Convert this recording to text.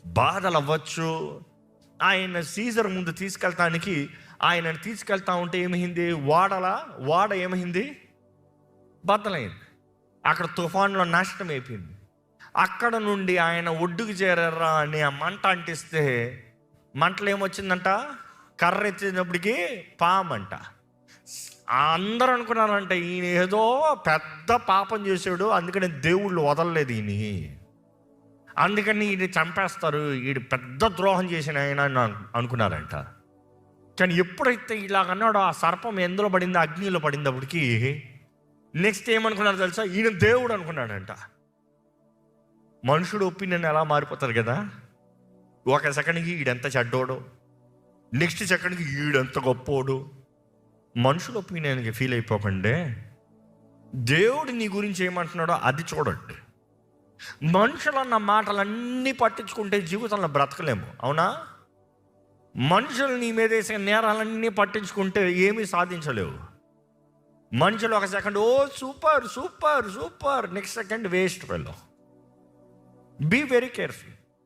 బాధలు అవ్వచ్చు. ఆయన సీజర్ ముందు తీసుకెళ్తానికి ఆయనను తీసుకెళ్తా ఉంటే ఏమైంది? ఓడ ఏమైంది? బద్దలైంది. అక్కడ తుఫాన్లో నాశనం అయిపోయింది. అక్కడ నుండి ఆయన ఒడ్డుకు చేరారా అని ఆ మంట అంటిస్తే మంటలు ఏమొచ్చిందంట? కర్ర ఎత్తినప్పటికీ పామంట. అందరూ అనుకున్నారంట ఈయన ఏదో పెద్ద పాపం చేశాడు, అందుకని దేవుళ్ళు వదలలేదు ఈయన, అందుకని ఈయన చంపేస్తారు, ఈయన పెద్ద ద్రోహం చేసిన ఆయన అనుకున్నారంట. కానీ ఎప్పుడైతే ఇలాగన్నాడో ఆ సర్పం ఎందులో పడింది? అగ్నిలో పడినప్పటికీ నెక్స్ట్ ఏమనుకున్నారు తెలుసా? ఈయన దేవుడు అనుకున్నాడంట. మనుషుడు ఒపీనియన్ ఎలా మారిపోతారు కదా, ఒక సెకండ్కి ఈడెంత చెడ్డోడు, నెక్స్ట్ సెకండ్కి ఈడెంత గొప్పోడు. మనుషుల ఒపీనియన్కి ఫీల్ అయిపోకండి, దేవుడు నీ గురించి ఏమంటున్నాడో అది చూడండి. మనుషులు అన్న మాటలన్నీ పట్టించుకుంటే జీవితంలో బ్రతకలేము, అవునా? మనుషులు నీ మీద వేసే నేరాలన్నీ పట్టించుకుంటే ఏమీ సాధించలేవు. మనుషులు ఒక సెకండ్ ఓ super super super, next second waste fellow. Be very careful.